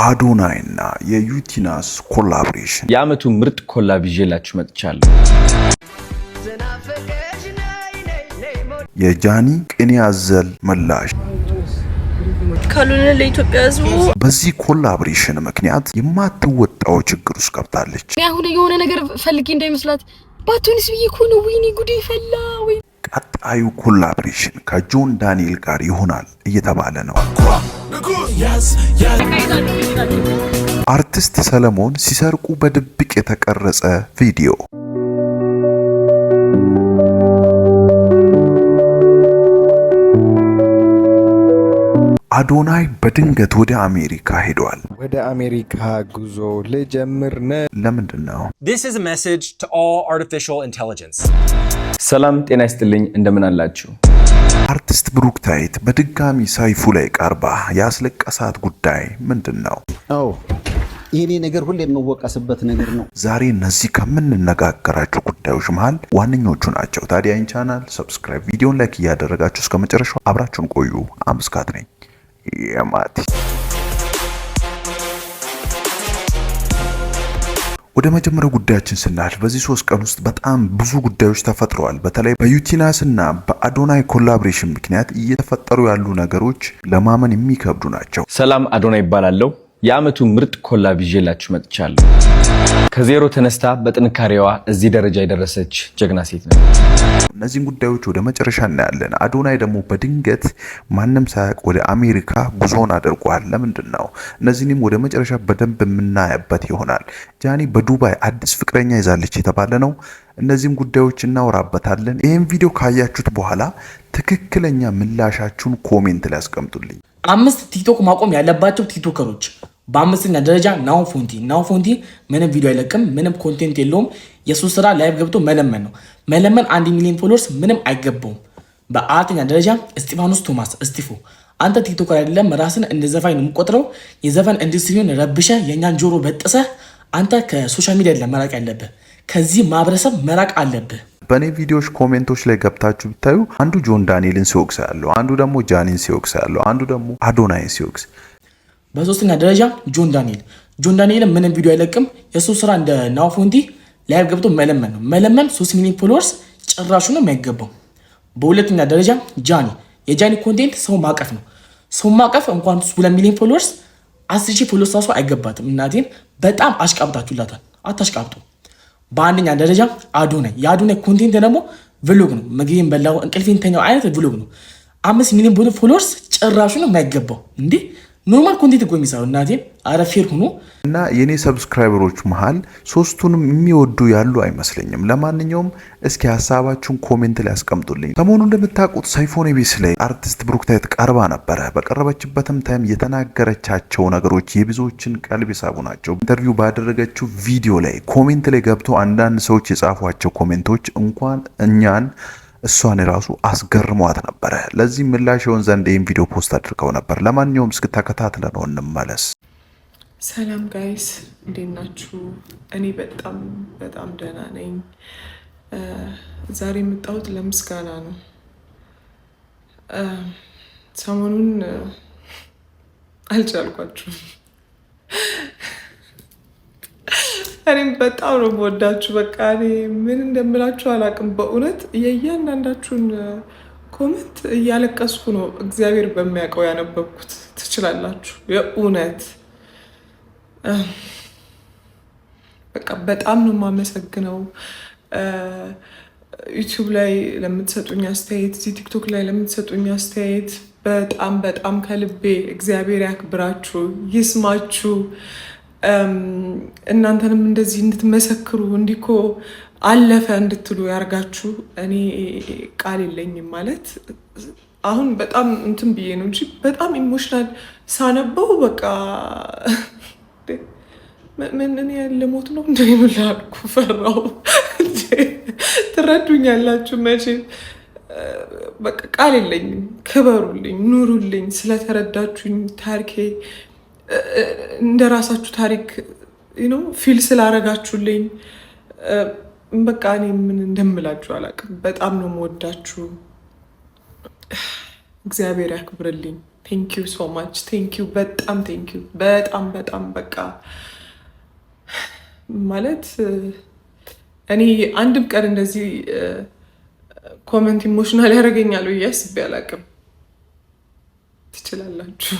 አዶናይ እና የዩቲናስ ኮላቦሬሽን የአመቱ ምርጥ ኮላብ ይዤላችሁ መጥቻለሁ። የጃኒ ቅኔ አዘል ምላሽ ካልሆነ ለኢትዮጵያ ሕዝብ በዚህ ኮላቦሬሽን ምክንያት የማትወጣው ችግር ውስጥ ገብታለች። አሁን የሆነ ነገር ፈልጌ እንዳይመስላት ባቱንስ ብዬ እኮ ነው። ወይኔ ጉዴ ፈላ ወይ። ቀጣዩ ኮላቦሬሽን ከጆን ዳንኤል ጋር ይሆናል እየተባለ ነው። አርቲስት ሰለሞን ሲሰርቁ በድብቅ የተቀረጸ ቪዲዮ አዶናይ በድንገት ወደ አሜሪካ ሄዷል። ወደ አሜሪካ ጉዞ ልጀምር ነው። ለምንድነው? This is a message to all artificial intelligence. ሰላም ጤና ይስጥልኝ፣ እንደምን አላችሁ? አርቲስት ብሩክታይት በድጋሚ ሰይፉ ላይ ቀርባ ያስለቀሳት ጉዳይ ምንድነው? ይሄኔ ነገር ሁሌ የምወቀስበት ነገር ነው። ዛሬ እነዚህ ከምንነጋገራቸው ጉዳዮች መሃል ዋነኞቹ ናቸው። ታዲያ ይህን ቻናል ሰብስክራይብ፣ ቪዲዮን ላይክ እያደረጋችሁ እስከ መጨረሻው አብራችሁን ቆዩ። አምስካት ነኝ የማቲ። ወደ መጀመሪያው ጉዳያችን ስናልፍ በዚህ 3 ቀን ውስጥ በጣም ብዙ ጉዳዮች ተፈጥረዋል። በተለይ በዩቲናስ እና በአዶናይ ኮላቦሬሽን ምክንያት እየተፈጠሩ ያሉ ነገሮች ለማመን የሚከብዱ ናቸው። ሰላም፣ አዶናይ ይባላለሁ። የአመቱ ምርጥ ኮላብ ይዤላችሁ መጥቻለሁ። ከዜሮ ተነስታ በጥንካሬዋ እዚህ ደረጃ የደረሰች ጀግና ሴት ነች። እነዚህን ጉዳዮች ወደ መጨረሻ እናያለን። አዶናይ ደግሞ በድንገት ማንም ሳያውቅ ወደ አሜሪካ ጉዞውን አድርጓል። ለምንድነው? እነዚህንም ወደ መጨረሻ በደንብ የምናያበት ይሆናል። ጃኒ በዱባይ አዲስ ፍቅረኛ ይዛለች የተባለ ነው። እነዚህም ጉዳዮች እናወራበታለን። ይህን ቪዲዮ ካያችሁት በኋላ ትክክለኛ ምላሻችሁን ኮሜንት ላይ አስቀምጡልኝ። 5 ቲክቶክ ማቆም ያለባቸው ቲክቶከሮች በአምስተኛ ደረጃ ናው ፎንቲ ምንም ቪዲዮ አይለቅም፣ ምንም ኮንቴንት የለውም። የሱ ስራ ላይቭ ገብቶ መለመን ነው። መለመን 1 ሚሊዮን ፎሎወርስ ምንም አይገባውም። በአራተኛ ደረጃ እስጢፋኖስ ቶማስ እስጢፎ፣ አንተ ቲክቶከር አይደለም ራስን እንደ ዘፋኝ ነው የምቆጥረው። የዘፈን ኢንዱስትሪውን ረብሸ የኛን ጆሮ በጥሰ አንተ ከሶሻል ሚዲያ አይደለም መራቅ ያለብህ፣ ከዚህ ማህበረሰብ መራቅ አለብህ። በኔ ቪዲዮዎች ኮሜንቶች ላይ ገብታችሁ ብታዩ አንዱ ጆን ዳንኤልን ሲወቅስ ያለው፣ አንዱ ደግሞ ጃኒን ሲወቅስ ያለው፣ አንዱ ደግሞ አዶናይን ሲወቅስ። በሶስተኛ ደረጃ ጆን ዳንኤል ምንም ቪዲዮ አይለቅም። የሱ ስራ እንደ ናው ፎንቲ ላይቭ ገብቶ መለመን ነው። መለመን 3 ሚሊዮን ፎሎወርስ ጭራሹ ነው የማይገባው። በሁለተኛ ደረጃ የጃኒ ኮንቴንት ሰው ማቀፍ ነው። ሰው ማቀፍ እንኳን 2 ሚሊዮን ፎሎወርስ 10,000 ፎሎወርስ ራሱ አይገባትም። እናቴን በጣም አሽቃብጣችሁላታል። አታሽቃብጡ። በአንደኛ ደረጃ የአዶናይ ኮንቴንት ደግሞ ቭሎግ ነው። ምግቤን በላው እንቅልፌን ተኛው አይነት ቭሎግ ነው። 5 ሚሊዮን ፎሎወርስ ጭራሹ ነው የማይገባው። እንዴ ኖርማል ኮንቴንት እኮ የሚሰራው እናቴን አረፌር ሆኖ እና የኔ ሰብስክራይበሮች መሃል 3ቱንም የሚወዱ ያሉ አይመስለኝም። ለማንኛውም እስኪ ሀሳባችሁን ኮሜንት ላይ አስቀምጡልኝ። ሰሞኑን እንደምታውቁት ሰይፎን ቤስ ላይ አርቲስት ብሩክታይት ቀርባ ነበረ። በቀረበችበትም ታይም የተናገረቻቸው ነገሮች የብዙዎችን ቀልብ የሳቡ ናቸው። ኢንተርቪው ባደረገችው ቪዲዮ ላይ ኮሜንት ላይ ገብቶ አንዳንድ ሰዎች የጻፏቸው ኮሜንቶች እንኳን እኛን እሷን ራሱ አስገርሟት ነበረ። ለዚህ ምላሽ ይሆን ዘንድ ይህን ቪዲዮ ፖስት አድርገው ነበር። ለማንኛውም እስኪ ተከታትለን እንመለስ። ሰላም ጋይስ እንዴት ናችሁ? እኔ በጣም ደህና ነኝ። ዛሬ የመጣሁት ለምስጋና ነው። ሰሞኑን አልቻልኳችሁም። እኔም በጣም ነው የምወዳችሁ። በቃ እኔ ምን እንደምላችሁ አላውቅም። በእውነት የእያንዳንዳችሁን ኮመንት እያለቀስኩ ነው እግዚአብሔር በሚያውቀው ያነበብኩት። ትችላላችሁ። የእውነት በቃ በጣም ነው የማመሰግነው። ዩቲዩብ ላይ ለምትሰጡኝ አስተያየት፣ እዚህ ቲክቶክ ላይ ለምትሰጡኝ አስተያየት በጣም ከልቤ እግዚአብሔር ያክብራችሁ፣ ይስማችሁ። እናንተንም እንደዚህ እንድትመሰክሩ እንዲኮ አለፈ እንድትሉ ያርጋችሁ። እኔ ቃል የለኝም ማለት አሁን በጣም እንትን ብዬ ነው እንጂ በጣም ኢሞሽናል ሳነበው በቃ ምን እኔ ልሞት ነው እንደሚላልኩ ፈራው። ትረዱኛላችሁ መቼም። በቃ ቃል የለኝም። ክበሩልኝ፣ ኑሩልኝ። ስለተረዳችሁኝ ታሪኬ እንደ ራሳችሁ ታሪክ ፊል ስላረጋችሁልኝ በቃ እኔ ምን እንደምላችሁ አላውቅም። በጣም ነው የምወዳችሁ። እግዚአብሔር ያክብርልኝ። ቴንክ ዩ ሶ ማች ቴንክ ዩ በጣም ቴንክ ዩ በጣም በቃ ማለት እኔ አንድም ቀን እንደዚህ ኮሜንት ኢሞሽናል ያደርገኛል ብዬ አስቤ አላቅም። ትችላላችሁ።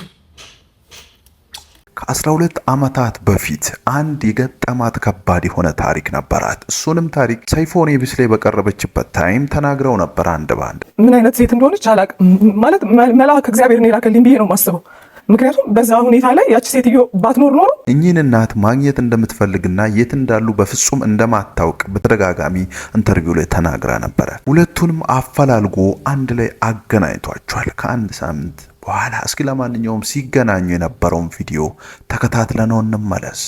ከ12 ዓመታት በፊት አንድ የገጠማት ከባድ የሆነ ታሪክ ነበራት። እሱንም ታሪክ ሰይፎኔ ቢስ ላይ በቀረበችበት ታይም ተናግረው ነበር አንድ ባንድ። ምን አይነት ሴት እንደሆነች አላቅም። ማለት መልአክ እግዚአብሔር ነው የላከልኝ ብዬ ነው የማስበው። ምክንያቱም በዛ ሁኔታ ላይ ያቺ ሴትዮ ባትኖር ኖሮ እኚህን እናት ማግኘት እንደምትፈልግና የት እንዳሉ በፍጹም እንደማታውቅ በተደጋጋሚ ኢንተርቪው ላይ ተናግራ ነበረ። ሁለቱንም አፈላልጎ አንድ ላይ አገናኝቷቸዋል ከአንድ ሳምንት በኋላ። እስኪ ለማንኛውም ሲገናኙ የነበረውን ቪዲዮ ተከታትለነው እንመለስ።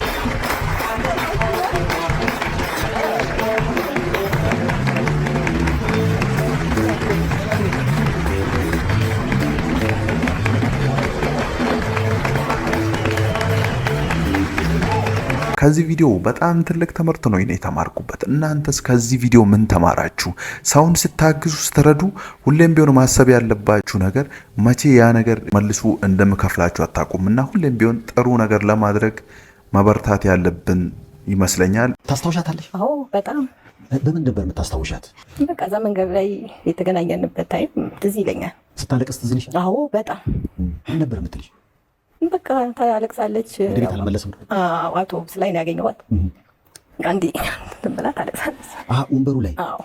ከዚህ ቪዲዮ በጣም ትልቅ ትምህርት ነው የተማርኩበት። እናንተስ ከዚህ ቪዲዮ ምን ተማራችሁ? ሰውን ስታግዙ ስትረዱ ሁሌም ቢሆን ማሰብ ያለባችሁ ነገር መቼ ያ ነገር መልሱ እንደምከፍላችሁ አታውቁምና ሁሌም ቢሆን ጥሩ ነገር ለማድረግ መበርታት ያለብን ይመስለኛል። ታስታውሻታለሽ? አዎ በጣም። በምን ነበር የምታስታውሻት? በቃ እዛ መንገድ ላይ የተገናኘንበት ታይም ትዝ ይለኛል። ስታለቅስ ትዝ ይልሻል? አዎ በጣም። ምን ነበር የምትልሽ? በቃ ታለቅሳለች። እንዴት አልመለስም? አውቶቡስ ላይ ነው ያገኘኋት። አንዴ ብላ ታለቅሳለች። ወንበሩ ላይ። አዎ።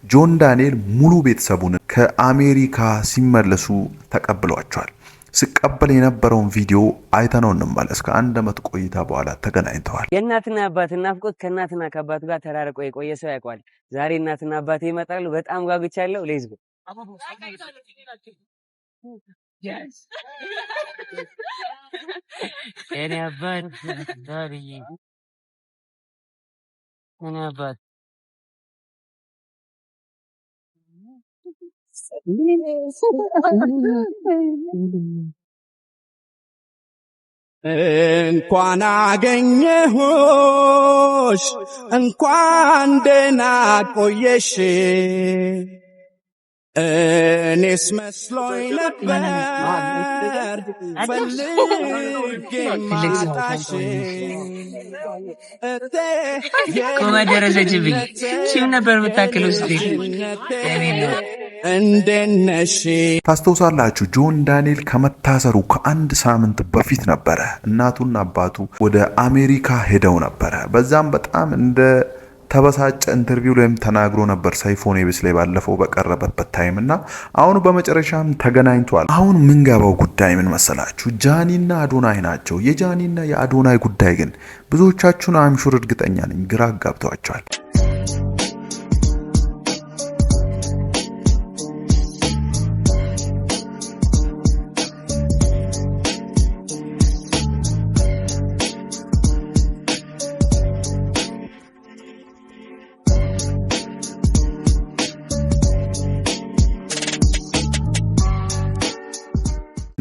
ጆን ዳንኤል ሙሉ ቤተሰቡን ከአሜሪካ ሲመለሱ ተቀብሏቸዋል። ሲቀበል የነበረውን ቪዲዮ አይተነው እንመለስ። ከአንድ ዓመት ቆይታ በኋላ ተገናኝተዋል። የእናትና አባት ናፍቆት ከእናትና ከአባቱ ጋር ተራርቆ የቆየ ሰው ያውቀዋል። ዛሬ እናትና አባቴ ይመጣሉ። በጣም ጓጉቻለሁ። ሌትስ ጎ እኔ አባት ዳርዬ እኔ አባት እንኳን አገኘሁሽ እንኳን ደህና ቆየሽ እኔስ መስሎኝ ነበር ፈልጌ ማጣሽ ቆማ ደረሰችብኝ። ሺም ነበር የምታክል ውስጥ እንዴት ነሽ? ታስታውሳላችሁ? ጆን ዳንኤል ከመታሰሩ ከአንድ ሳምንት በፊት ነበረ እናቱና አባቱ ወደ አሜሪካ ሄደው ነበረ። በዛም በጣም እንደ ተበሳጨ ኢንተርቪው ላይም ተናግሮ ነበር ሰይፎኔ ቢስ ላይ ባለፈው በቀረበበት ታይም እና አሁን በመጨረሻም ተገናኝቷል። አሁን ምንገባው ጉዳይ ምን መሰላችሁ? ጃኒና አዶናይ ናቸው። የጃኒና የአዶናይ ጉዳይ ግን ብዙዎቻችሁን አምሹር እርግጠኛ ነኝ ግራ ጋብቷቸዋል።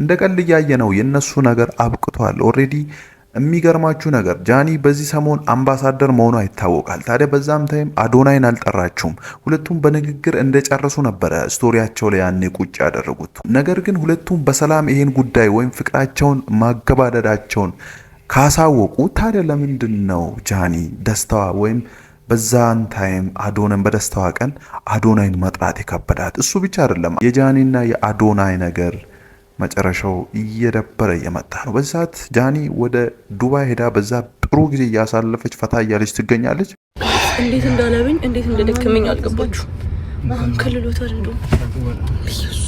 እንደ ቀልድ እያየነው የነሱ ነገር አብቅቷል ኦሬዲ። የሚገርማችሁ ነገር ጃኒ በዚህ ሰሞን አምባሳደር መሆኗ ይታወቃል። ታዲያ በዛም ታይም አዶናይን አልጠራችውም። ሁለቱም በንግግር እንደጨረሱ ነበረ ስቶሪያቸው ላይ ያኔ ቁጭ ያደረጉት። ነገር ግን ሁለቱም በሰላም ይሄን ጉዳይ ወይም ፍቅራቸውን ማገባደዳቸውን ካሳወቁ ታዲያ ለምንድን ነው ጃኒ ደስታዋ ወይም በዛን ታይም አዶናይን በደስታዋ ቀን አዶናይን መጥራት የከበዳት? እሱ ብቻ አይደለም የጃኒና የአዶናይ ነገር መጨረሻው እየደበረ እየመጣ ነው። በዚህ ሰዓት ጃኒ ወደ ዱባይ ሄዳ በዛ ጥሩ ጊዜ እያሳለፈች ፈታ እያለች ትገኛለች። እንዴት እንዳለብኝ እንዴት እንደደከመኝ አልገባችሁ። ከልሎታል እንደው ኢየሱስ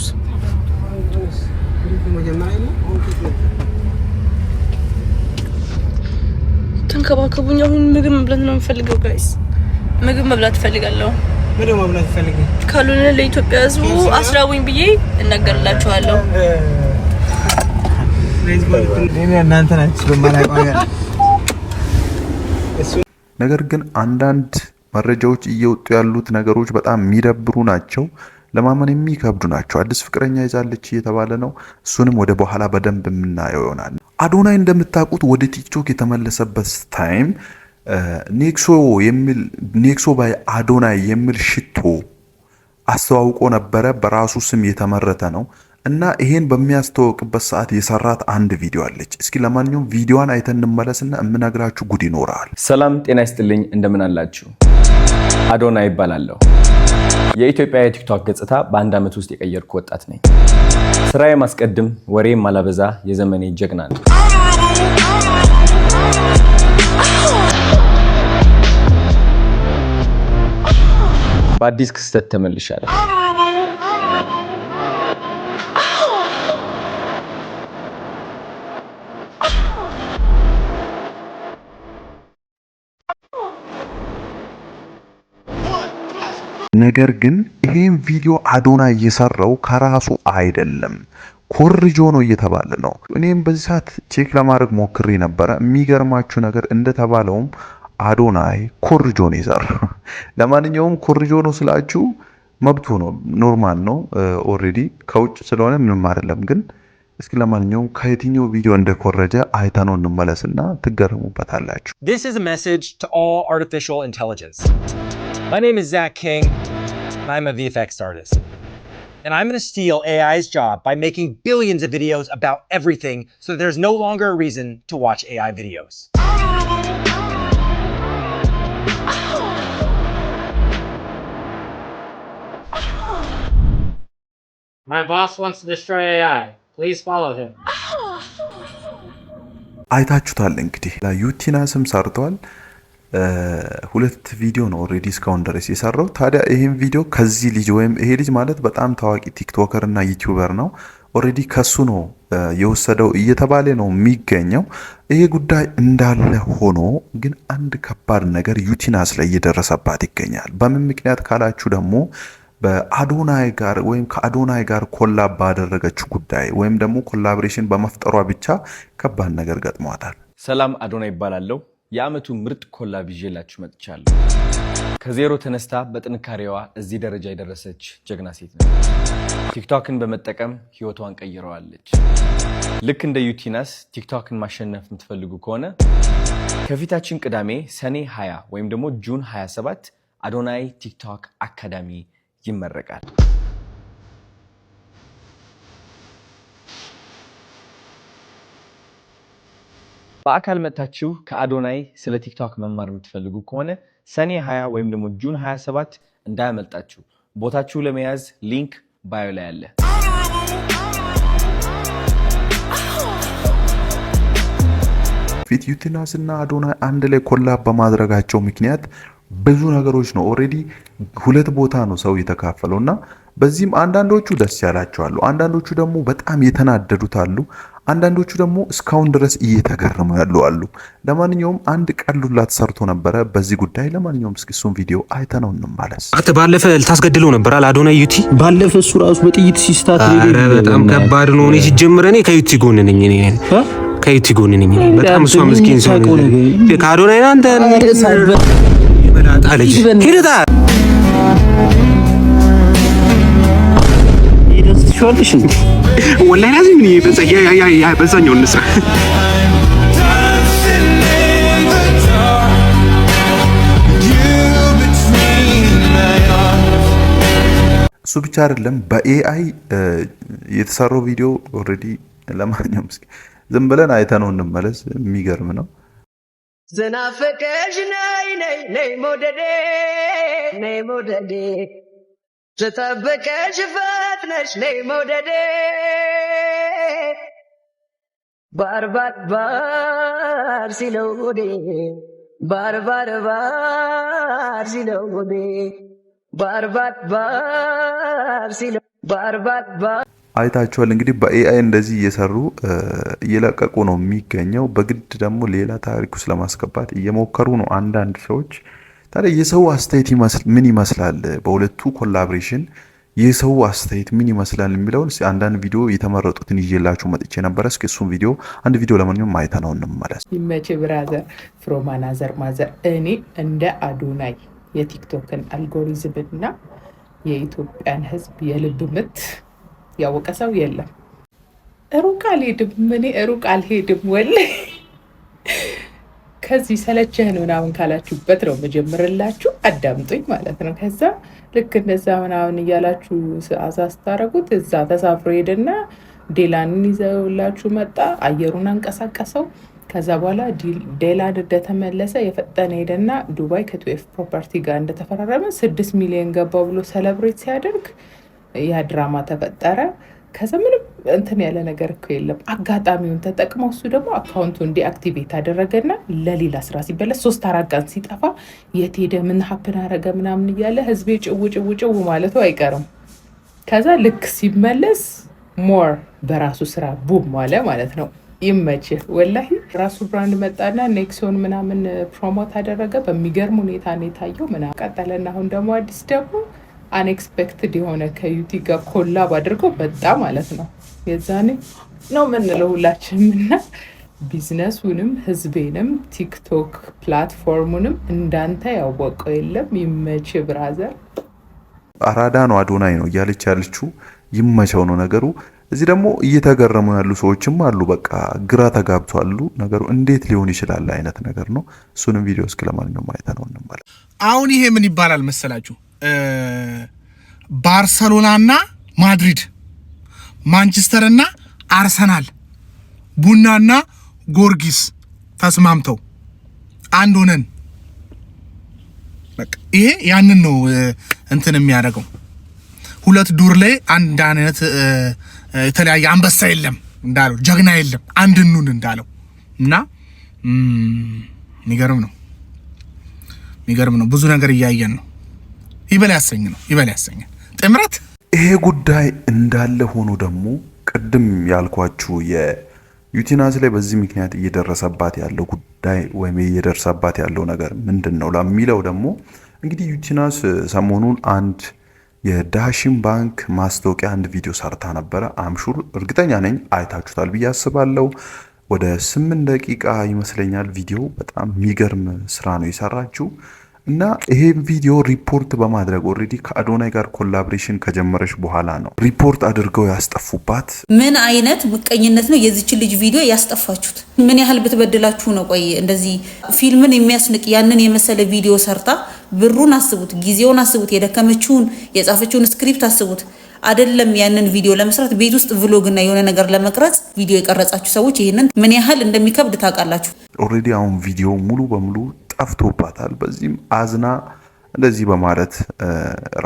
ተንከባከቡኝ። አሁን ምግብ መብላት ነው የምፈልገው ጋይስ። ምግብ መብላት እፈልጋለሁ። ምንድን ነው መብላት ፈልገኝ? ካልሆነ ለኢትዮጵያ ሕዝቡ አስራውኝ ብዬ እናገርላችኋለሁ። ነገር ግን አንዳንድ መረጃዎች እየወጡ ያሉት ነገሮች በጣም የሚደብሩ ናቸው፣ ለማመን የሚከብዱ ናቸው። አዲስ ፍቅረኛ ይዛለች እየተባለ ነው። እሱንም ወደ በኋላ በደንብ የምናየው ይሆናል። አዶናይ እንደምታውቁት ወደ ቲክቶክ የተመለሰበት ታይም ኔክሶ ባይ አዶናይ የሚል ሽቶ አስተዋውቆ ነበረ። በራሱ ስም የተመረተ ነው። እና ይሄን በሚያስተዋውቅበት ሰዓት የሰራት አንድ ቪዲዮ አለች። እስኪ ለማንኛውም ቪዲዮዋን አይተን እንመለስና እምነግራችሁ ጉድ ይኖራል። ሰላም ጤና ይስጥልኝ፣ እንደምን አላችሁ? አዶናይ ይባላለሁ። የኢትዮጵያ የቲክቶክ ገጽታ በአንድ ዓመት ውስጥ የቀየርኩ ወጣት ነኝ። ስራዬ ማስቀድም ወሬ ማላበዛ የዘመኔ ጀግና ነኝ። በአዲስ ክስተት ተመልሻለሁ። ነገር ግን ይሄን ቪዲዮ አዶናይ እየሰራው ከራሱ አይደለም፣ ኮርጆ ነው እየተባለ ነው። እኔም በዚህ ሰዓት ቼክ ለማድረግ ሞክሬ ነበረ። የሚገርማችሁ ነገር እንደተባለውም አዶናይ ኮርጆ ነው የሰራው። ለማንኛውም ኮርጆ ነው ስላችሁ መብቱ ነው፣ ኖርማል ነው። ኦሬዲ ከውጭ ስለሆነ ምንም አይደለም። ግን እስኪ ለማንኛውም ከየትኛው ቪዲዮ እንደኮረጀ አይተነው እንመለስና ትገረሙበታላችሁ። This is a message to all artificial intelligence. My name is Zach King, and I'm a VFX artist. And I'm going to steal AI's job by making billions of videos about everything so there's no longer a reason to watch AI videos. My boss wants to destroy AI. Please follow him. አይታችሁታል እንግዲህ ዩቲናስም ሰርቷል። ሁለት ቪዲዮ ነው ኦሬዲ እስካሁን ድረስ የሰራው። ታዲያ ይሄን ቪዲዮ ከዚህ ልጅ ወይም ይሄ ልጅ ማለት በጣም ታዋቂ ቲክቶከር እና ዩቲዩበር ነው። ኦሬዲ ከሱ ነው የወሰደው እየተባለ ነው የሚገኘው። ይሄ ጉዳይ እንዳለ ሆኖ ግን አንድ ከባድ ነገር ዩቲናስ ላይ እየደረሰባት ይገኛል። በምን ምክንያት ካላችሁ ደግሞ በአዶናይ ጋር ወይም ከአዶናይ ጋር ኮላብ ባደረገችው ጉዳይ ወይም ደግሞ ኮላቦሬሽን በመፍጠሯ ብቻ ከባድ ነገር ገጥሟታል። ሰላም፣ አዶናይ ይባላለሁ። የዓመቱ ምርጥ ኮላብ ይዤላችሁ መጥቻለሁ። ከዜሮ ተነስታ በጥንካሬዋ እዚህ ደረጃ የደረሰች ጀግና ሴት ነች። ቲክቶክን በመጠቀም ህይወቷን ቀይረዋለች። ልክ እንደ ዩቲናስ ቲክቶክን ማሸነፍ የምትፈልጉ ከሆነ ከፊታችን ቅዳሜ ሰኔ 20 ወይም ደግሞ ጁን 27 አዶናይ ቲክቶክ አካዳሚ ይመረቃል። በአካል መጣችሁ ከአዶናይ ስለ ቲክቶክ መማር የምትፈልጉ ከሆነ ሰኔ 20 ወይም ደግሞ ጁን 27 እንዳያመልጣችሁ። ቦታችሁ ለመያዝ ሊንክ ባዮ ላይ አለ። ፊት ዩቲናስ እና አዶናይ አንድ ላይ ኮላብ በማድረጋቸው ምክንያት ብዙ ነገሮች ነው። ኦሬዲ ሁለት ቦታ ነው ሰው የተካፈለውና በዚህም አንዳንዶቹ ደስ ያላቸው አሉ፣ አንዳንዶቹ ደግሞ በጣም የተናደዱት አሉ፣ አንዳንዶቹ ደግሞ እስካሁን ድረስ እየተገረሙ ያሉ አሉ። ለማንኛውም አንድ ቀሉላ ተሰርቶ ነበረ በዚህ ጉዳይ። ለማንኛውም እስኪ እሱን ቪዲዮ አይተነው እንመለስ። አንተ ባለፈ ልታስገድለው ነበር አለ አዶናይ ዩቲ። ባለፈ እሱ ራሱ በጥይት ሲስታት በጣም ከባድ ነው። እኔ ሲጀምር እኔ ከዩቲ ጎን ነኝ። እኔ ከዩቲ ጎን ነኝ። በጣም እሷ ምስኪን ሰው ከአዶናይ አንተ ይበላጣ ልጅ ሄደታ ወላሂ lazim ነው በዛኛው እንስራ። እሱ ብቻ አይደለም በኤአይ የተሰራው ቪዲዮ ኦሬዲ። ለማንኛውም እስኪ ዝም ብለን አይተነው እንመለስ። የሚገርም ነው። ዘናፈቀሽ ነይ ነይ ነይ ሞደዴ ነይ ሞደዴ ተጠበቀሽ ፈጥነሽ ነይ ሞደዴ ባርባር ባር ሲለው ሆዴ ባርባር ባር ሲለው ሆዴ ባርባር ባር ሲለው ባርባር ባር አይታችኋል እንግዲህ በኤአይ እንደዚህ እየሰሩ እየለቀቁ ነው የሚገኘው። በግድ ደግሞ ሌላ ታሪክ ውስጥ ለማስገባት እየሞከሩ ነው አንዳንድ ሰዎች። ታዲያ የሰው አስተያየት ምን ይመስላል? በሁለቱ ኮላቦሬሽን የሰው አስተያየት ምን ይመስላል የሚለውን አንዳንድ ቪዲዮ የተመረጡትን ይዤላችሁ መጥቼ ነበር። እስኪ እሱን ቪዲዮ አንድ ቪዲዮ ለማንኛውም አይተነው እንመለስ። ይመች ብራዘር ፍሮም አናዘር ማዘር። እኔ እንደ አዶናይ የቲክቶክን አልጎሪዝምና የኢትዮጵያን ሕዝብ የልብ ምት ያወቀ ሰው የለም። ሩቅ አልሄድም፣ እኔ ሩቅ አልሄድም። ወላሂ ከዚህ ሰለቸህን ምናምን ካላችሁበት ነው መጀመርላችሁ አዳምጡኝ ማለት ነው። ከዛ ልክ እንደዛ ምናምን እያላችሁ አዛ ስታረጉት እዛ ተሳፍሮ ሄደና ዴላንን ይዘውላችሁ መጣ። አየሩን አንቀሳቀሰው። ከዛ በኋላ ዴላን እንደተመለሰ የፈጠነ ሄደና ዱባይ ከ2F ፕሮፐርቲ ጋር እንደተፈራረመ 6 ሚሊዮን ገባው ብሎ ሰለብሬት ሲያደርግ ያ ድራማ ተፈጠረ። ከዛ ምንም እንትን ያለ ነገር እኮ የለም። አጋጣሚውን ተጠቅመው እሱ ደግሞ አካውንቱን ዲአክቲቬት አደረገና ለሌላ ስራ ሲበለስ 3-4 ቀን ሲጠፋ የት ሄደ ምን ሀፕን አረገ ምናምን እያለ ህዝቤ ጭው ማለቱ አይቀርም። ከዛ ልክ ሲመለስ ሞር በራሱ ስራ ቡም አለ ማለት ነው። ይመችህ ወላሂ። ራሱ ብራንድ መጣና ኔክሶን ምናምን ፕሮሞት አደረገ። በሚገርም ሁኔታ ነው የታየው ምናምን ቀጠለና አሁን ደግሞ አዲስ ደግሞ አንኤክስፔክትድ የሆነ ከዩቲ ጋር ኮላብ አድርገው በጣ ማለት ነው። የዛኔ ነው ምንለው ሁላችንም እና ቢዝነሱንም ህዝቤንም ቲክቶክ ፕላትፎርሙንም እንዳንተ ያወቀው የለም። ይመችህ ብራዘር። አራዳ ነው አዶናይ ነው እያለች ያለችው ይመቸው ነው ነገሩ። እዚህ ደግሞ እየተገረሙ ያሉ ሰዎችም አሉ። በቃ ግራ ተጋብቷሉ ነገሩ እንዴት ሊሆን ይችላል አይነት ነገር ነው። እሱንም ቪዲዮ እስከ ለማንኛውም አይተነው እንመለስ። አሁን ይሄ ምን ይባላል መሰላችሁ? ባርሰሎናና ማድሪድ፣ ማንቸስተርና አርሰናል፣ ቡናና ጎርጊስ ተስማምተው አንድ ሆነን በቃ ይሄ ያንን ነው እንትን የሚያደርገው። ሁለት ዱር ላይ አንድ አይነት የተለያየ አንበሳ የለም እንዳለው፣ ጀግና የለም አንድ ኑን እንዳለው እና የሚገርም ነው። ብዙ ነገር እያየን ነው። ይበል ያሰኛል ጥምረት። ይሄ ጉዳይ እንዳለ ሆኖ ደግሞ ቅድም ያልኳችሁ የዩቲናስ ላይ በዚህ ምክንያት እየደረሰባት ያለው ጉዳይ ወይም እየደረሰባት ያለው ነገር ምንድነው ለሚለው ደግሞ እንግዲህ ዩቲናስ ሰሞኑን አንድ የዳሽን ባንክ ማስታወቂያ አንድ ቪዲዮ ሰርታ ነበረ። አምሹር እርግጠኛ ነኝ አይታችሁታል ብዬ አስባለሁ። ወደ 8 ደቂቃ ይመስለኛል ቪዲዮ። በጣም የሚገርም ስራ ነው የሰራችው እና ይሄ ቪዲዮ ሪፖርት በማድረግ ኦልሬዲ ከአዶናይ ጋር ኮላቦሬሽን ከጀመረች በኋላ ነው ሪፖርት አድርገው ያስጠፉባት። ምን አይነት ምቀኝነት ነው የዚችን ልጅ ቪዲዮ ያስጠፋችሁት? ምን ያህል ብትበድላችሁ ነው? ቆይ እንደዚህ ፊልምን የሚያስንቅ ያንን የመሰለ ቪዲዮ ሰርታ ብሩን አስቡት፣ ጊዜውን አስቡት፣ የደከመችውን የጻፈችውን ስክሪፕት አስቡት። አይደለም ያንን ቪዲዮ ለመስራት ቤት ውስጥ ቭሎግ እና የሆነ ነገር ለመቅረጽ ቪዲዮ የቀረጻችሁ ሰዎች ይሄንን ምን ያህል እንደሚከብድ ታውቃላችሁ። ኦልሬዲ አሁን ቪዲዮ ሙሉ በሙሉ ጠፍቶባታል። በዚህም አዝና እንደዚህ በማለት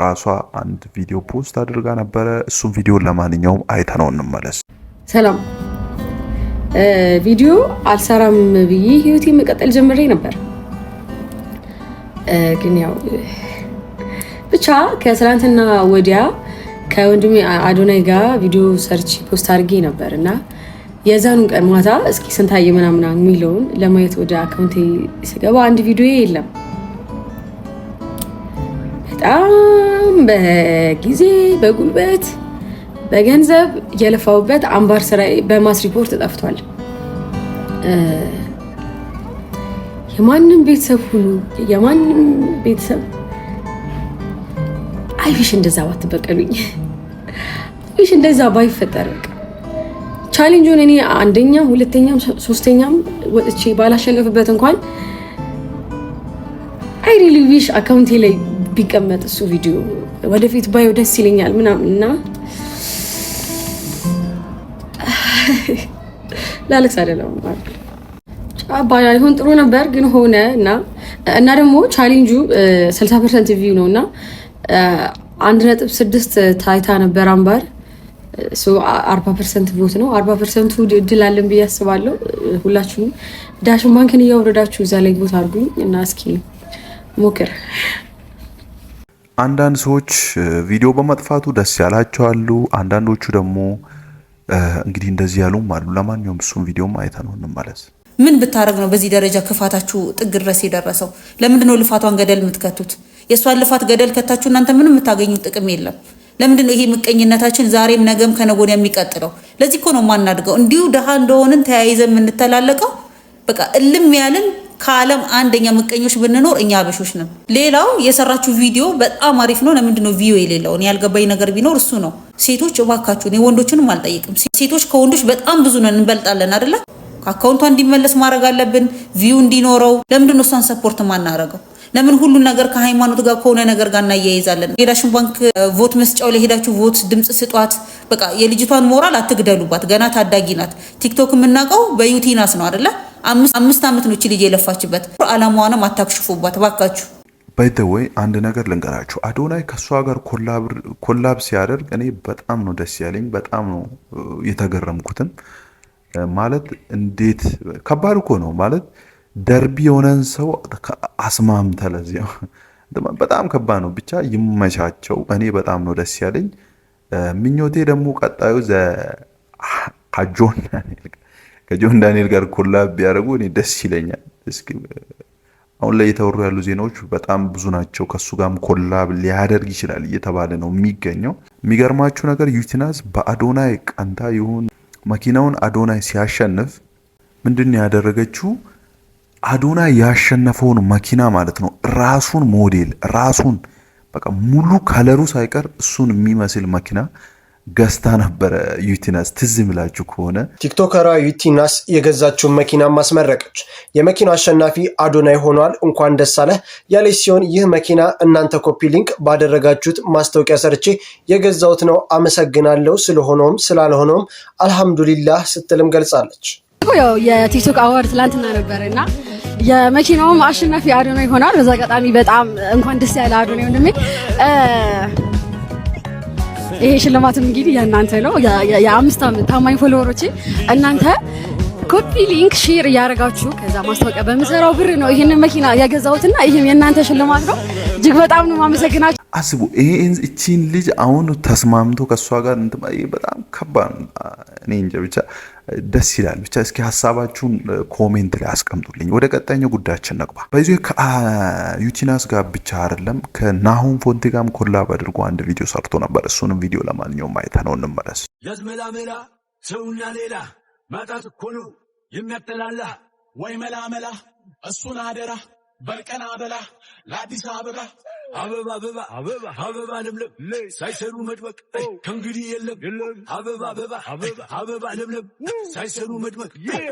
ራሷ አንድ ቪዲዮ ፖስት አድርጋ ነበረ። እሱም ቪዲዮ ለማንኛውም አይተነው እንመለስ። ሰላም። ቪዲዮ አልሰራም ብዬ ህይወቴ መቀጠል ጀምሬ ነበር። ግን ያው ብቻ ከትናንትና ወዲያ ከወንድሜ አዶናይ ጋር ቪዲዮ ሰርች ፖስት አድርጌ ነበር እና የዛኑን ቀን ማታ እስኪ ስንታየ ምናምን የሚለውን ለማየት ወደ አካውንቴ ስገባ አንድ ቪዲዮ የለም። በጣም በጊዜ በጉልበት በገንዘብ የለፋውበት አምባር ስራዬ በማስ ሪፖርት ጠፍቷል። የማንም ቤተሰብ ሁሉ የማንም ቤተሰብ አይሽ እንደዛ ባትበቀሉኝ፣ አይሽ እንደዛ ባይፈጠር። ቻሌንጁን እኔ አንደኛም ሁለተኛም ሶስተኛም ወጥቼ ባላሸነፍበት እንኳን አይ ሪሊ ዊሽ አካውንቴ ላይ ቢቀመጥ እሱ ቪዲዮ ወደፊት ባየው ደስ ይለኛል ምናምንና ላለክስ አይደለም ባይሆን ጥሩ ነበር ግን ሆነ እና ደግሞ ቻሌንጁ 60% ቪው ነውና 1.6 ታይታ ነበር አምባር 40% ቮት ነው። 40% እድል አለን ብዬ አስባለሁ። ሁላችሁም ዳሽን ባንክን እያወረዳችሁ እዛ ላይ ቮት አድርጉኝ እና እስኪ ሞክር። አንዳንድ ሰዎች ቪዲዮ በመጥፋቱ ደስ ያላቸው አሉ። አንዳንዶቹ ደግሞ እንግዲህ እንደዚህ ያሉም አሉ። ለማንኛውም እሱም ቪዲዮም አይተነው እንመለስ። ምን ብታረግ ነው በዚህ ደረጃ ክፋታችሁ ጥግ ድረስ የደረሰው? ለምንድን ነው ልፋቷን ገደል የምትከቱት? የእሷን ልፋት ገደል ከታችሁ እናንተ ምንም የምታገኙት ጥቅም የለም። ለምንድን ነው ይሄ ምቀኝነታችን ዛሬም ነገም ከነገ ወዲያ የሚቀጥለው? ለዚህ እኮ ነው ማናድገው እንዲሁ ደሃ እንደሆንን ተያይዘን የምንተላለቀው። በቃ እልም ያልን ከዓለም አንደኛ ምቀኞች ብንኖር እኛ አበሾች ነን። ሌላው የሰራችሁ ቪዲዮ በጣም አሪፍ ነው። ለምንድን ነው ቪዲዮ የሌለው? እኔ ያልገባኝ ነገር ቢኖር እሱ ነው። ሴቶች እባካችሁ፣ እኔ ወንዶችንም አልጠይቅም። ሴቶች ከወንዶች በጣም ብዙ ነን፣ እንበልጣለን አይደለ? አካውንቷ እንዲመለስ ማድረግ አለብን። ቪው እንዲኖረው። ለምንድን ነው እሷን ሰፖርት ማናረገው? ለምን ሁሉን ነገር ከሃይማኖት ጋር ከሆነ ነገር ጋር እናያይዛለን? ሄዳችሁ ባንክ ቮት መስጫው ላይ ሄዳችሁ ቮት ድምጽ ስጧት። በቃ የልጅቷን ሞራል አትግደሉባት። ገና ታዳጊ ናት። ቲክቶክ የምናውቀው በዩቲናስ ነው አይደለ? 5 ዓመት ነው እቺ ልጅ የለፋችበት። አላማዋንም አታክሽፉባት ባካችሁ። ባይተወይ አንድ ነገር ልንገራችሁ። አዶናይ ከሷ ጋር ኮላብ ሲያደርግ እኔ በጣም ነው ደስ ያለኝ፣ በጣም ነው የተገረምኩትም። ማለት እንዴት ከባድ እኮ ነው ማለት ደርቢ የሆነን ሰው አስማምተ ለዚህ በጣም ከባድ ነው። ብቻ ይመቻቸው። እኔ በጣም ነው ደስ ያለኝ። ምኞቴ ደግሞ ቀጣዩ ከጆን ዳንኤል ጋር ኮላብ ቢያደርጉ እኔ ደስ ይለኛል። እስኪ አሁን ላይ የተወሩ ያሉ ዜናዎች በጣም ብዙ ናቸው። ከሱ ጋርም ኮላብ ሊያደርግ ይችላል እየተባለ ነው የሚገኘው። የሚገርማችሁ ነገር ዩቲናስ በአዶናይ ቀንታ ይሁን መኪናውን አዶናይ ሲያሸንፍ ምንድን ያደረገችው አዶናይ ያሸነፈውን መኪና ማለት ነው ራሱን ሞዴል ራሱን በቃ ሙሉ ከለሩ ሳይቀር እሱን የሚመስል መኪና ገዝታ ነበረ ዩቲናስ። ትዝ ብላችሁ ከሆነ ቲክቶከሯ ዩቲናስ የገዛችውን መኪና ማስመረቀች። የመኪናው አሸናፊ አዶናይ ሆኗል፣ እንኳን ደስ አለህ ያለች ሲሆን ይህ መኪና እናንተ ኮፒ ሊንክ ባደረጋችሁት ማስታወቂያ ሰርቼ የገዛሁት ነው፣ አመሰግናለሁ፣ ስለሆነውም ስላልሆነውም አልሐምዱሊላህ ስትልም ገልጻለች። ያው የቲክቶክ አዋርድ ትላንትና ነበር እና የመኪናውም አሸናፊ አዶናይ ሆኗል። በዛ አጋጣሚ በጣም እንኳን ደስ ያለ አዶናይ ወንድሜ። ይሄ ሽልማትም እንግዲህ የእናንተ ነው፣ የ5 ዓመት ታማኝ ፎሎወሮቼ እናንተ ኮፒ ሊንክ ሼር እያደረጋችሁ ከዛ ማስታወቂያ በምሰራው ብር ነው ይሄንን መኪና ያገዛሁትና ይሄም የእናንተ ሽልማት ነው። እጅግ በጣም ነው ማመሰግናችሁ። አስቡ እቺን ልጅ አሁን ተስማምቶ ከሷ ጋር በጣም ከባድ። እኔ እንጃ ብቻ ደስ ይላል። ብቻ እስኪ ሐሳባችሁን ኮሜንት ላይ አስቀምጡልኝ። ወደ ቀጣኛው ጉዳያችን ነግባ። በዚህ ከዩቲናስ ጋር ብቻ አይደለም ከናሆም ፎንቴ ጋርም ኮላብ አድርጎ አንድ ቪዲዮ ሰርቶ ነበር። እሱንም ቪዲዮ ለማንኛውም ማየት ነው እንመለስ። ያዝመላመላ ሰውና ሌላ ማጣት እኮ ነው የሚያጠላላ ወይ መላመላ እሱን አደራ በልቀና በላ ለአዲስ አበባ አበባ አበባ አበባ አበባ ለምለም ሳይሰሩ መድመቅ ከእንግዲህ የለም። አበባ አበባ አበባ ለምለም ሳይሰሩ መድመቅ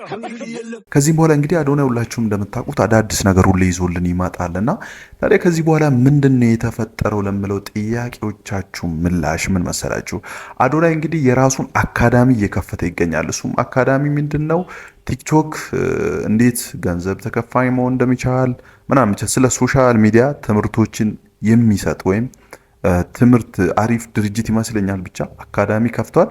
ከእንግዲህ የለም። ከዚህም በኋላ እንግዲህ አዶናይ ሁላችሁም እንደምታውቁት አዳዲስ ነገር ሁሉ ይዞልን ይመጣልና ታዲያ ከዚህ በኋላ ምንድነው የተፈጠረው ለምለው ጥያቄዎቻችሁ ምላሽ ምን መሰላችሁ? አዶናይ እንግዲህ የራሱን አካዳሚ እየከፈተ ይገኛል። እሱም አካዳሚ ምንድነው? ቲክቶክ እንዴት ገንዘብ ተከፋይ መሆን እንደሚቻል ምናምን ብቻ ስለ ሶሻል ሚዲያ ትምህርቶችን የሚሰጥ ወይም ትምህርት አሪፍ ድርጅት ይመስለኛል። ብቻ አካዳሚ ከፍቷል።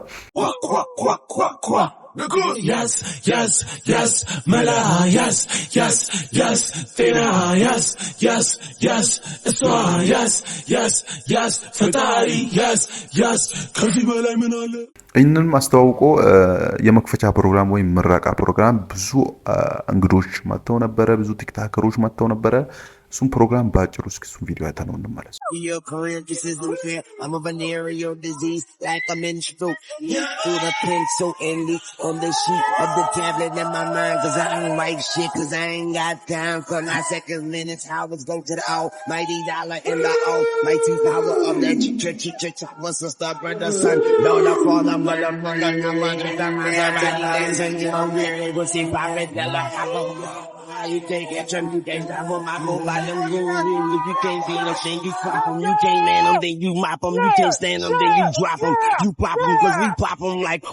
Yes, yes, yes, mela, yes, yes, yes, ጤና, yes, yes, yes, እሷ, yes, yes, yes, ፈጣሪ, yes, yes, ከዚህ በላይ ምን አለ? ይህንንም አስተዋውቆ የመክፈቻ ፕሮግራም ወይም ምረቃ ፕሮግራም ብዙ እንግዶች መጥተው ነበረ፣ ብዙ ቲክታከሮች መጥተው ነበረ። እሱም ፕሮግራም ባጭሩ እስኪ እሱን ቪዲዮ አይተነው እንመለስ። On the sheet of the tablet in my mind, cause I don't like shit, cause I ain't got time for my seconds, minutes, hours, go to the almighty dollar in the almighty power of that church, what's the star, brother, son, Lord, I fall, I'm mother, I'm dancing, you know, really, we'll see, Prophet, you can't get them, you can't stop them, I go by them rules. If you can't be them, then you pop them. You can't man them, then you mop them. You can't stand them, then you drop them. You pop them, cause we pop them like...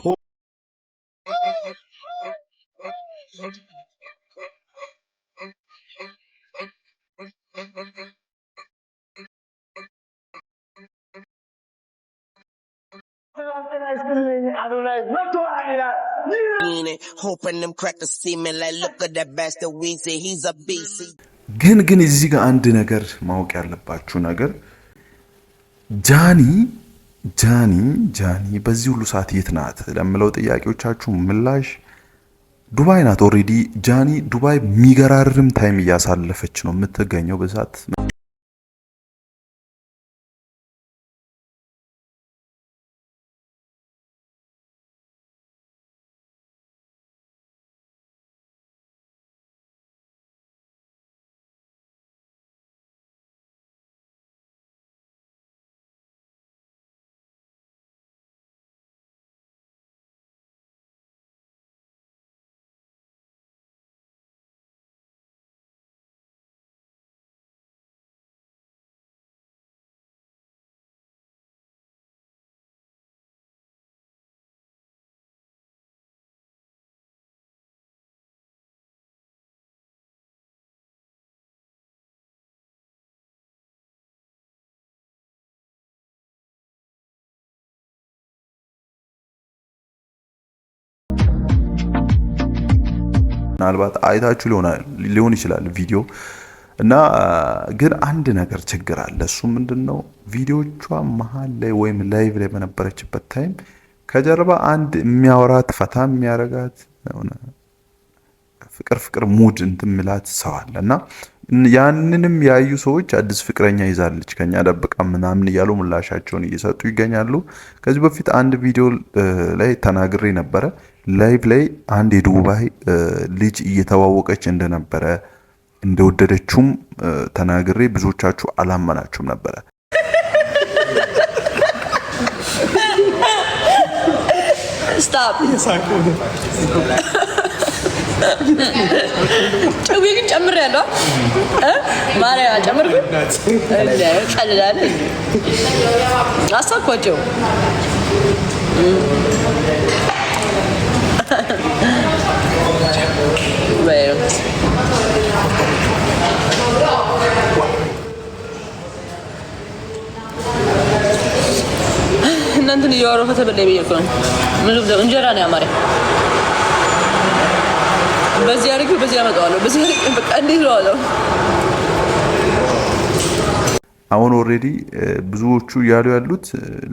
Hoping them crackers see me like look at that bastard we say he's a beast. ግን እዚህ ጋር አንድ ነገር ማወቅ ያለባችሁ ነገር ጃኒ በዚህ ሁሉ ሰዓት የት ናት ለምለው ጥያቄዎቻችሁ ምላሽ ዱባይ ናት። ኦሬዲ ጃኒ ዱባይ የሚገራርም ታይም እያሳለፈች ነው የምትገኘው በዛት ምናልባት አይታችሁ ሊሆን ይችላል ቪዲዮ እና ግን አንድ ነገር ችግር አለ። እሱ ምንድነው ቪዲዮቿ መሃል ላይ ወይም ላይቭ ላይ በነበረችበት ታይም ከጀርባ አንድ የሚያወራት ፈታ የሚያረጋት ፍቅር ሙድ እንትምላት ሰው አለና ያንንም ያዩ ሰዎች አዲስ ፍቅረኛ ይዛለች ከኛ ደብቃ ምናምን እያሉ ምላሻቸውን እየሰጡ ይገኛሉ። ከዚህ በፊት አንድ ቪዲዮ ላይ ተናግሬ ነበረ። ላይቭ ላይ አንድ የዱባይ ልጅ እየተዋወቀች እንደነበረ እንደወደደችውም ተናግሬ ብዙዎቻችሁ አላመናችሁም ነበረ። ስታፕ ጨው ግን ጨምሬያለሁ ማሪያ ጨምርኩ ቀልላለ አሳኳቸው እናንተን እያወራሁ ከተበላይ ብዬሽ እኮ ነው። ምን ልብለው እንጀራ ነው ያማረ በዚህ አድርጌው በዚህ አመጣዋለሁ በዚህ በቃ እንዴት ነው አለው። አሁን ኦሬዲ ብዙዎቹ ያሉ ያሉት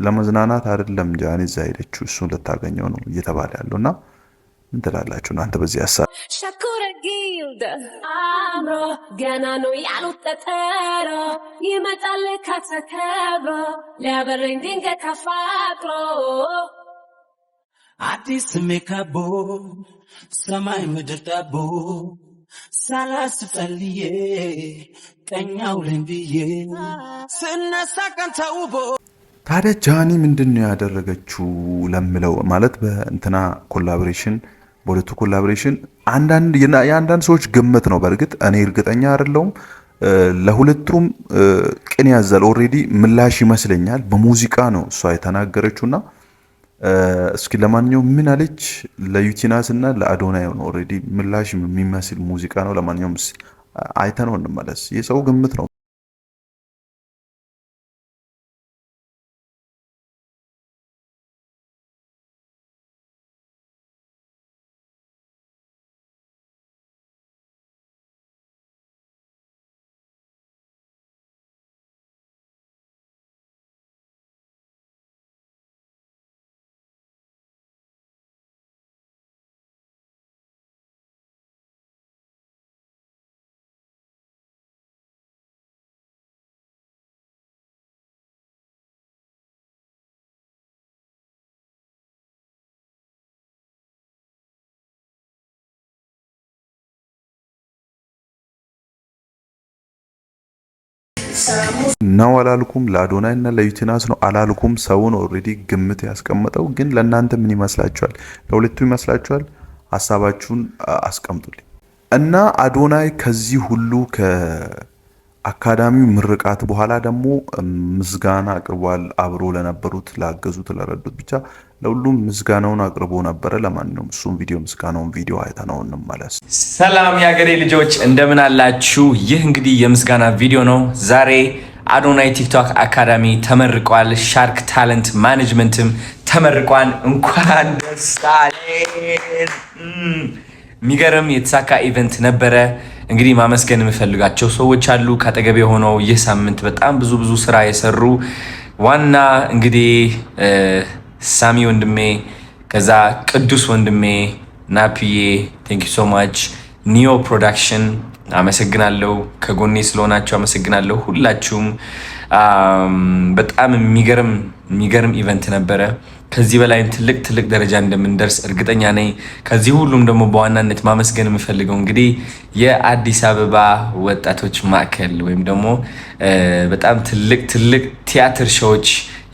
ለመዝናናት አይደለም ጃኒ እዛ ሄደችው እሱን ልታገኘው ነው እየተባለ ያለውና ምን ትላላችሁ እናንተ በዚህ ሐሳብ? ሸኩረጊልደ አምሮ ገና ነው ያልወጠጠሮ ይመጣል ከተከብሮ ሊያበረኝ ድንገት አፋቅሮ አዲስ ሜካቦ ሰማይ ምድር ዳቦ ሳላስፈልዬ ቀኛው ለምብዬ ስነሳ ቀን ተውቦ ታዲያ ጃኒ ምንድነው ያደረገችው ለምለው ማለት በእንትና ኮላቦሬሽን በሁለቱ ኮላቦሬሽን የአንዳንድ ሰዎች ግምት ነው። በእርግጥ እኔ እርግጠኛ አይደለሁም። ለሁለቱም ቅን ያዘል ኦሬዲ ምላሽ ይመስለኛል በሙዚቃ ነው እሷ የተናገረችውና እስኪ ለማንኛውም ምን አለች ለዩቲናስ እና ለአዶናይ ነው ኦሬዲ ምላሽ የሚመስል ሙዚቃ ነው። ለማንኛውም አይተነው እንመለስ። የሰው ግምት ነው። ነው አላልኩም። ለአዶናይ እና ለዩቲናስ ነው አላልኩም። ሰውን ኦሬዲ ግምት ያስቀምጠው። ግን ለእናንተ ምን ይመስላችኋል? ለሁለቱ ይመስላችኋል? ሐሳባችሁን አስቀምጡልኝ። እና አዶናይ ከዚህ ሁሉ ከአካዳሚው ምርቃት በኋላ ደግሞ ምስጋና አቅርቧል። አብሮ ለነበሩት ላገዙት፣ ለረዱት ብቻ ለሁሉም ምስጋናውን አቅርቦ ነበረ። ለማንኛውም እሱም ምስጋናውን ቪዲዮ አይተነው እንመለስ። ሰላም የሀገሬ ልጆች እንደምን አላችሁ? ይህ እንግዲህ የምስጋና ቪዲዮ ነው። ዛሬ አዶናይ ቲክቶክ አካዳሚ ተመርቋል። ሻርክ ታለንት ማኔጅመንትም ተመርቋል። እንኳን ደስ አለን። የሚገርም የተሳካ ኢቨንት ነበረ። እንግዲህ ማመስገን የምፈልጋቸው ሰዎች አሉ ካጠገቤ ሆነው ይህ ሳምንት በጣም ብዙ ስራ የሰሩ ዋና እንግዲህ ሳሚ ወንድሜ፣ ከዛ ቅዱስ ወንድሜ፣ ናፒዬ ቴንክ ዩ ሶ ማች፣ ኒዮ ፕሮዳክሽን አመሰግናለሁ፣ ከጎኔ ስለሆናችሁ አመሰግናለሁ ሁላችሁም። በጣም የሚገርም ኢቨንት ነበረ። ከዚህ በላይም ትልቅ ደረጃ እንደምንደርስ እርግጠኛ ነኝ። ከዚህ ሁሉም ደግሞ በዋናነት ማመስገን የምፈልገው እንግዲህ የአዲስ አበባ ወጣቶች ማዕከል ወይም ደግሞ በጣም ትልቅ ቲያትር ሾዎች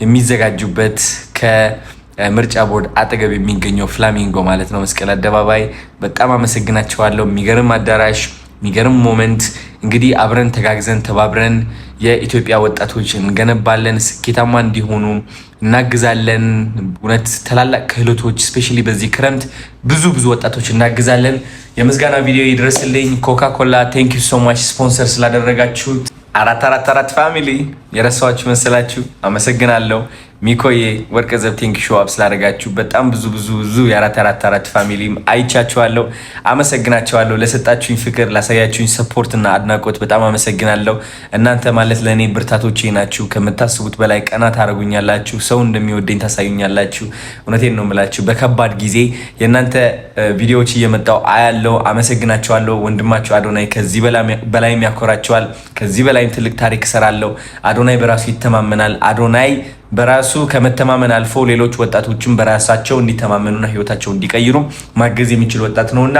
የሚዘጋጁበት ከምርጫ ቦርድ አጠገብ የሚገኘው ፍላሚንጎ ማለት ነው፣ መስቀል አደባባይ። በጣም አመሰግናቸዋለሁ። የሚገርም አዳራሽ፣ የሚገርም ሞመንት። እንግዲህ አብረን ተጋግዘን ተባብረን የኢትዮጵያ ወጣቶች እንገነባለን፣ ስኬታማ እንዲሆኑ እናግዛለን። እውነት ታላላቅ ክህሎቶች ስፔሻሊ በዚህ ክረምት ብዙ ወጣቶች እናግዛለን። የምስጋና ቪዲዮ ይድረስልኝ። ኮካኮላ ቴንክ ዩ ሶ ማች ስፖንሰር ስላደረጋችሁት። 444 ፋሚሊ የረሳችሁ መሰላችሁ፣ አመሰግናለሁ። ሚኮዬ ወርቀ ዘብ ቴንክ ሾው አፕ ስላደረጋችሁ በጣም ብዙ የ444 ፋሚሊም አይቻችኋለሁ፣ አመሰግናችኋለሁ። ለሰጣችሁኝ ፍቅር ላሳያችሁኝ ሰፖርት እና አድናቆት በጣም አመሰግናለሁ። እናንተ ማለት ለእኔ ብርታቶቼ ናችሁ። ከምታስቡት በላይ ቀና ታደርጉኛላችሁ። ሰው እንደሚወደኝ ታሳዩኛላችሁ። እውነቴን ነው የምላችሁ። በከባድ ጊዜ የእናንተ ቪዲዮዎች እየመጣው አያለው። አመሰግናችኋለሁ። ወንድማችሁ አዶናይ ከዚህ በላይም ያኮራችኋል። ከዚህ በላይም ትልቅ ታሪክ እሰራለሁ። አዶናይ በራሱ ይተማመናል። አዶናይ በራሱ ከመተማመን አልፎ ሌሎች ወጣቶችን በራሳቸው እንዲተማመኑና ህይወታቸው እንዲቀይሩ ማገዝ የሚችል ወጣት ነውና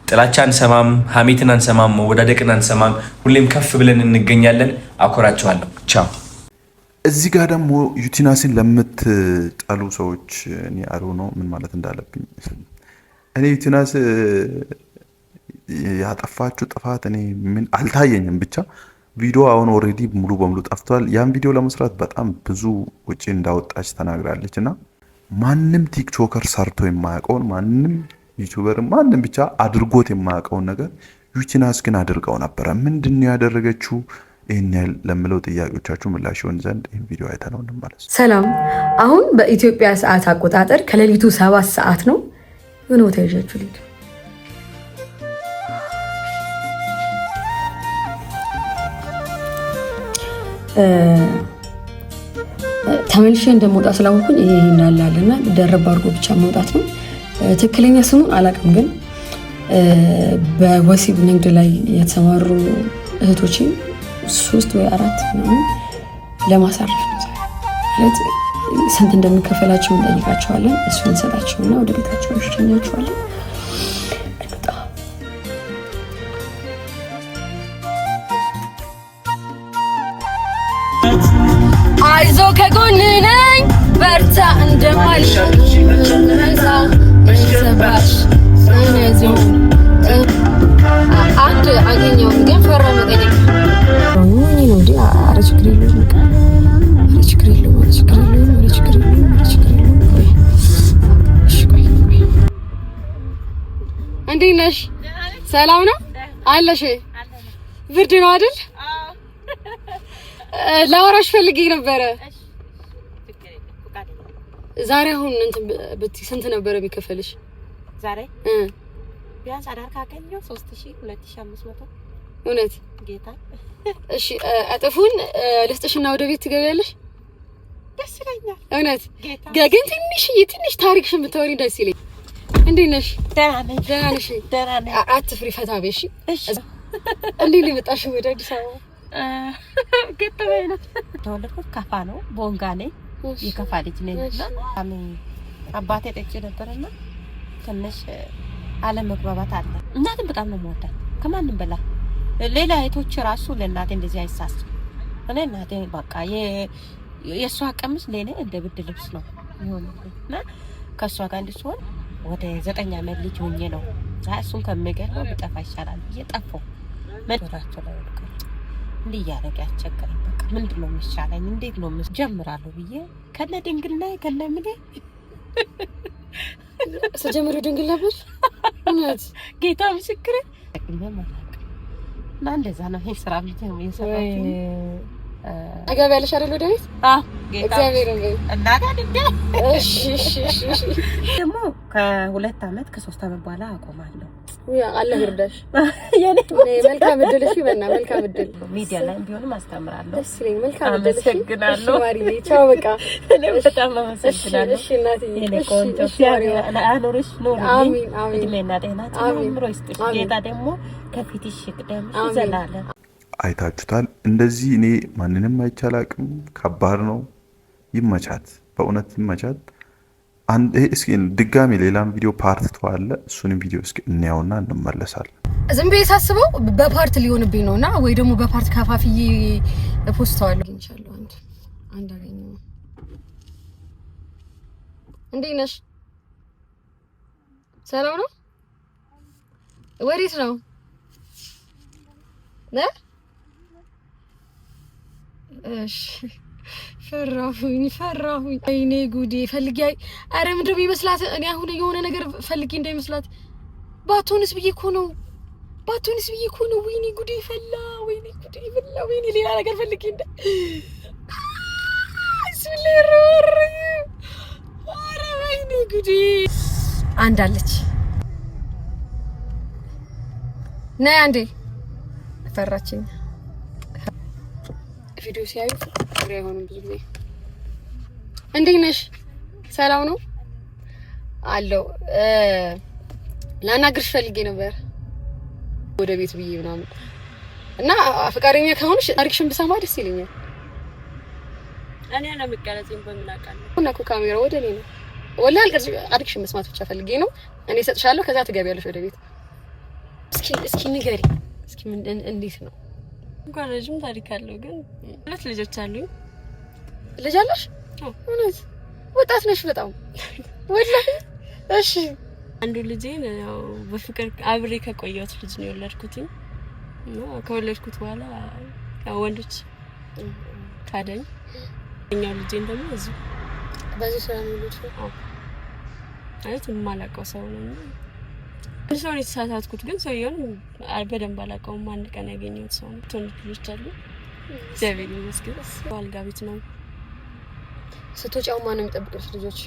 ጥላቻ አንሰማም፣ ሀሜትን አንሰማም፣ መወዳደቅን አንሰማም። ሁሌም ከፍ ብለን እንገኛለን። አኮራቸዋለሁ። ቻው። እዚህ ጋር ደግሞ ዩቲናስን ለምትጠሉ ሰዎች እኔ አሮ ነው ምን ማለት እንዳለብኝ። እኔ ዩቲናስ ያጠፋችሁ ጥፋት እኔ ምን አልታየኝም ብቻ ቪዲዮ አሁን ኦሬዲ ሙሉ በሙሉ ጠፍቷል። ያን ቪዲዮ ለመስራት በጣም ብዙ ወጪ እንዳወጣች ተናግራለች እና ማንም ቲክቶከር ሰርቶ የማያውቀውን ማንም ዩቲዩበር ማንም ብቻ አድርጎት የማያውቀውን ነገር ዩቲናስ ግን አድርገው ነበረ። ምንድነው ያደረገችው? ይህን ያህል ለምለው ጥያቄዎቻችሁ ምላሽ ይሆን ዘንድ ይህን ቪዲዮ አይተነው እንመለስ። ሰላም። አሁን በኢትዮጵያ ሰዓት አቆጣጠር ከሌሊቱ 7 ሰዓት ነው። የሆነ ቦታ ይዣችሁ ልሂድ። ተመልሼ እንደመውጣ ስላወኩኝ ይሄ እናላለና ደረብ አድርጎ ብቻ መውጣት ነው። ትክክለኛ ስሙን አላውቅም፣ ግን በወሲብ ንግድ ላይ የተሰማሩ እህቶች 3 ወይ 4 ነው ለማሳረፍ ነው ማለት ስንት እንደሚከፈላቸው እንጠይቃቸዋለን። እሱን እንሰጣቸውና ወደ ቤታቸው እንሸኛቸዋለን። አይዞ ከጎን ነኝ በርታ እንደማልሸሽ አንድ አገኘው ግን ፈራ መጠየቅ ነው እንዴ? ኧረ ችግር የለውም። እንዴት ነሽ? ሰላም ነው አለሽ? ብርድ ነው አይደል? ላወራሽ ፈልጌ ነበረ። ዛሬ አሁን እንትን ብትይ ስንት ነበረ የሚከፈልሽ? ዛሬ ቢያንስ አዳር ካገኘው 3000 2500 እውነት ጌታ። እሺ እጥፉን ልስጥሽና ወደ ቤት ትገቢያለሽ? ደስ ይለኛል እውነት። ግን ትንሽ ታሪክሽን ብታወሪ ደስ ይለኝ። እንዴት ነሽ? ደህና ነኝ። አትፍሪ፣ ፈታ በይ። እሺ እንዴት ነው የመጣሽው ወደ አዲስ አበባ? ገጠመኝ ነው። ተወለድኩት ከፋ ነው፣ ቦንጋ ነኝ። የከፋ ልጅ ነኝ እና አባቴ ጠጪ ነበርና ትንሽ አለመግባባት አለ። እናቴን በጣም ነው የምወዳት ከማንም በላይ። ሌላ እህቶች ራሱ ለእናቴ እንደዚህ አይሳስም። እኔ እናቴ በቃ የእሷ ቀሚስ ለኔ እንደ ብርድ ልብስ ነው እና ከእሷ ጋር እንድትሆን ወደ 9 ዓመት ልጅ ሆኜ ነው እሱን ከምገለው ብጠፋ ይሻላል ብዬ ጠፋሁ። መድራቸው ላይ ወድቀ እንዲህ እያደረገ ያስቸገረኝ። በቃ ምንድን ነው የሚሻለኝ? እንዴት ነው ጀምራለሁ ብዬ ከነ ድንግል ላይ ከነ ምን ስጀምሩ ድንግል ነበር። እውነት ጌታ ምስክሬ እና እንደዛ ነው። ይሄ ስራ ብቻ ነው የሰራሁት። አጋቢ ያለሽ አይደል ወደ ቤት? እግዚአብሔር ይመስገን። እናታ ድንግል እሺ ደግሞ ከ2 ዓመት ከ3 ዓመት በኋላ አቆማለሁ። አላህ ይርዳሽ። የኔ መልካም እድል። እሺ በእና መልካም እድል። ሚዲያ ላይ ቢሆንም አስተምራለሁ። ደስ ይለኝ። መልካም እድል። አመሰግናለሁ። ማሪዬ ቻው። በቃ እኔ በጣም አመሰግናለሁ። እሺ እናትዬ። የኔ ቆንጆ አኖርሽ ኖር። አሜን አሜን። እድሜና ጤና ጨምሮ ይስጥሽ። ጌታ ደግሞ ከፊትሽ ይቅደም ዘላለም። አይታችሁታል። እንደዚህ እኔ ማንንም አይቻላቅም። ከባድ ነው። ይመቻት፣ በእውነት ይመቻት። እስኪ ድጋሚ ሌላም ቪዲዮ ፓርት ተዋለ እሱንም ቪዲዮ እስኪ እናያውና እንመለሳለን። ዝም ብዬ ሳስበው በፓርት ሊሆንብኝ ነውና ወይ ደግሞ በፓርት ከፋፍዬ ፖስተዋለሁ። ኢንሻአላህ አንድ አገኘው። እንዴት ነሽ? ሰላም ነው? ወዴት ነው? እሺ ፈራሁኝ። አይኔ ጉዴ ፈልጊ። አረ ምንድነው የሚመስላት? እኔ አሁን የሆነ ነገር ፈልጊ እንዳይመስላት። ባቶንስ ብዬ እኮ ነው። ወይኔ ጉዴ ፈላ። ወይኔ ሌላ ነገር ፈልጊ እንደ ብስሚላ ወይኔ ጉዴ አንድ አለች ነይ አንዴ ፈራችኝ ቪዲዮ ሲያዩ ፍሬ አይሆንም ብዙ ጊዜ እንዴት ነሽ ሰላም ነው አለው ላናግርሽ ፈልጌ ነበር ወደ ቤት ብዬ ምናምን እና ፍቃደኛ ከሆንሽ ታሪክሽን ብሰማ ደስ ይለኛል እኔ ለምቀለጽም በምላቃለሁ እና ካሜራ ወደ እኔ ነው ወላሂ ታሪክሽን መስማት ብቻ ፈልጌ ነው እኔ እሰጥሻለሁ ከዛ ትገቢያለሽ ወደ ቤት እስኪ ንገሪ እስኪ እንዴት ነው እንኳን ረጅም ታሪክ አለው ግን ሁለት ልጆች አሉኝ ልጅ አለሽ እውነት ወጣት ነሽ በጣም ወላሂ እሺ አንዱ ልጄን ያው በፍቅር አብሬ ከቆየሁት ልጅ ነው የወለድኩት እና ከወለድኩት በኋላ ያው ወንዶች ካደኝ እኛው ልጄን ደግሞ እዚህ በዚህ ስራ ነው የወለድኩት አይት ማላቀው ሰው ነው ሰው ነው የተሳሳትኩት ግን ሰውየውን በደንብ አላቀውም አንድ ቀን ያገኘሁት ሰው ነው ትንሽ ልጆች አሉ እግዚአብሔር ይመስገን አልጋ ቤት ነው ስትወጪው ማን ነው የሚጠብቅሽ ልጆች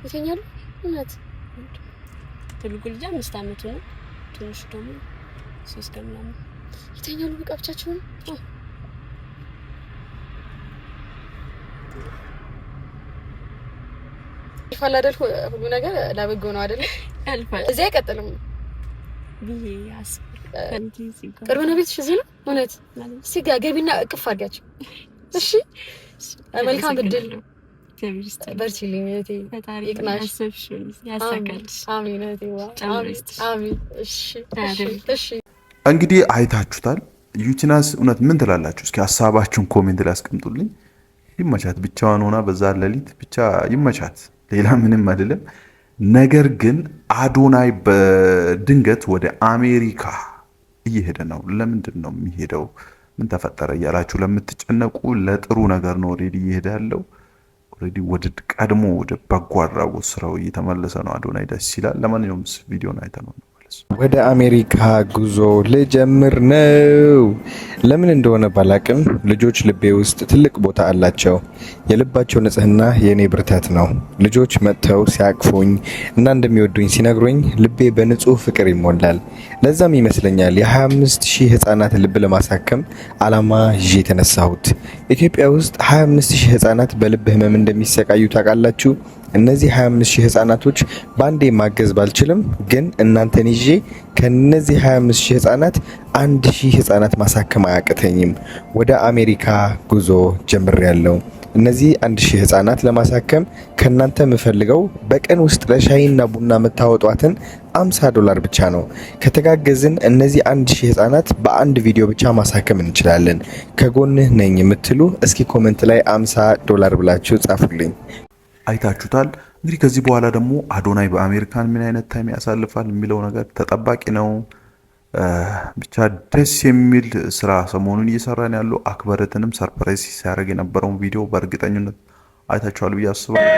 ይተኛሉ እውነት ትልቁ ልጅ 5 አመቱ ነው ትንሹ ደግሞ 3 ቀን ምናምን ይተኛሉ በቃ ብቻቸውን ይፋል አይደል ሁሉ ነገር ለበጎ ነው አይደል ያልፋል እዚህ አይቀጥልም ብዬ አስብ ቅርብ ነው ቤትሽ እዚህ ነው እውነት ሲጋ ገቢና እቅፍ አድርጋቸው እሺ መልካም እድል በርቺልኝ እህቴ ይቅናሽ ያሳካልሽ አሜን እህቴ አሜን እሺ እንግዲህ አይታችሁታል ዩቲናስ እውነት ምን ትላላችሁ እስኪ ሐሳባችሁን ኮሜንት ላይ አስቀምጡልኝ ይመቻት ብቻዋን ሆና በዛ ለሊት ብቻ ይመቻት ሌላ ምንም አይደለም ነገር ግን አዶናይ በድንገት ወደ አሜሪካ እየሄደ ነው ለምንድን ነው የሚሄደው ምን ተፈጠረ እያላችሁ ለምትጨነቁ ለጥሩ ነገር ነው ኦሬዲ እየሄደ ያለው ኦሬዲ ወደ ቀድሞ ወደ በጎ አድራጎት ስራው እየተመለሰ ነው አዶናይ ደስ ይላል ለማንኛውም ቪዲዮን አይተነው ወደ አሜሪካ ጉዞ ልጀምር ነው ለምን እንደሆነ ባላቅም ልጆች ልቤ ውስጥ ትልቅ ቦታ አላቸው የልባቸው ንጽህና የኔ ብርታት ነው ልጆች መጥተው ሲያቅፉኝ እና እንደሚወዱኝ ሲነግሩኝ ልቤ በንጹህ ፍቅር ይሞላል ለዛም ይመስለኛል የ25000 ህፃናት ልብ ለማሳከም አላማ ይዤ ተነሳሁት ኢትዮጵያ ውስጥ 25000 ህፃናት በልብ ህመም እንደሚሰቃዩ ታውቃላችሁ እነዚህ 25000 ህፃናቶች ባንዴ ማገዝ ባልችልም ግን እናንተን ይዤ ከነዚህ 25000 ህፃናት 1000 ህፃናት ማሳከም አያቅተኝም ወደ አሜሪካ ጉዞ ጀምሬያለሁ እነዚህ 1000 ህፃናት ለማሳከም ከናንተ የምፈልገው በቀን ውስጥ ለሻይና ቡና መታወጧትን $50 ብቻ ነው ከተጋገዝን እነዚህ 1000 ህፃናት በአንድ ቪዲዮ ብቻ ማሳከም እንችላለን ከጎንህ ነኝ የምትሉ እስኪ ኮሜንት ላይ $50 ብላችሁ ጻፉልኝ አይታችሁታል እንግዲህ ከዚህ በኋላ ደግሞ አዶናይ በአሜሪካን ምን አይነት ታይም ያሳልፋል የሚለው ነገር ተጠባቂ ነው ብቻ ደስ የሚል ስራ ሰሞኑን እየሰራን ያለው አክበረትንም ሰርፕራይዝ ሲያደርግ የነበረውን ቪዲዮ በእርግጠኝነት አይታችኋል ብዬ አስባለሁ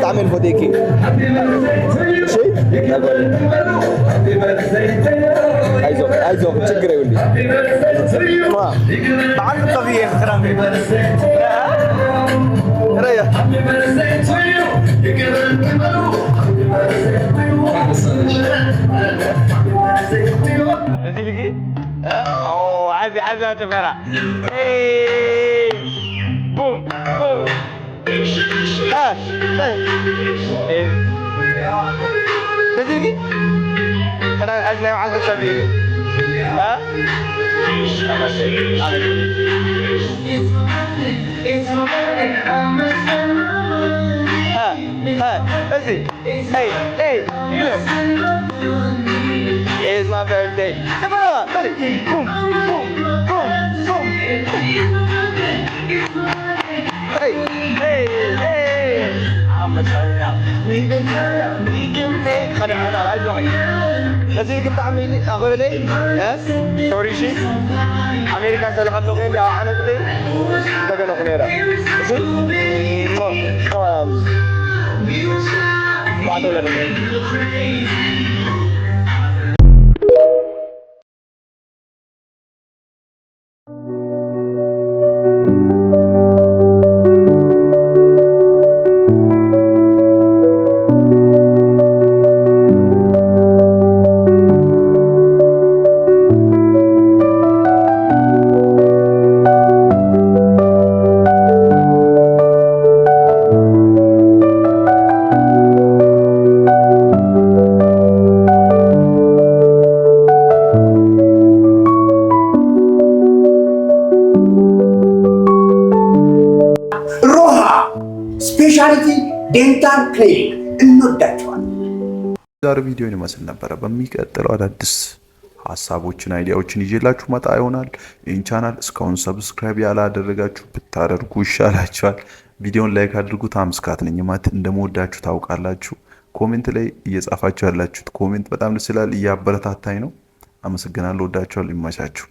تعمل فوديكي شيء عايزه تشكر يقول لي بعد الطبيعي احترام ريح نزيلكي اوه عايزه تفرح بوم بوم نزيلكي انا عايز نايم على السبيل It's my birthday. Come on, buddy. Boom, boom, boom, boom. Hey, hey, hey. I'm gonna turn it out. We can turn it out. We can make. أنا عايز واحد. لازم كنت عامل أقول لي. Yes. Sorry شيء. أمريكا سلخت لقين يا أنا كده. ده كانوا خيرا. ስፔሻሊቲ ዴንታል ክሊኒክ እንወዳቸዋለን። ዛሬ ቪዲዮን ይመስል ነበረ። በሚቀጥለው አዳዲስ ሀሳቦችን አይዲያዎችን ይዤላችሁ መጣ ይሆናል። ይህን ቻናል እስካሁን ሰብስክራይብ ያላደረጋችሁ ብታደርጉ ይሻላችኋል። ቪዲዮን ላይክ አድርጉት። አምስካት ነኝ ማለት እንደምወዳችሁ ታውቃላችሁ። ኮሜንት ላይ እየጻፋችሁ ያላችሁት ኮሜንት በጣም ደስ ይላል፣ እያበረታታኝ ነው። አመሰግናለሁ። ወዳችኋለሁ። ይመቻችሁ።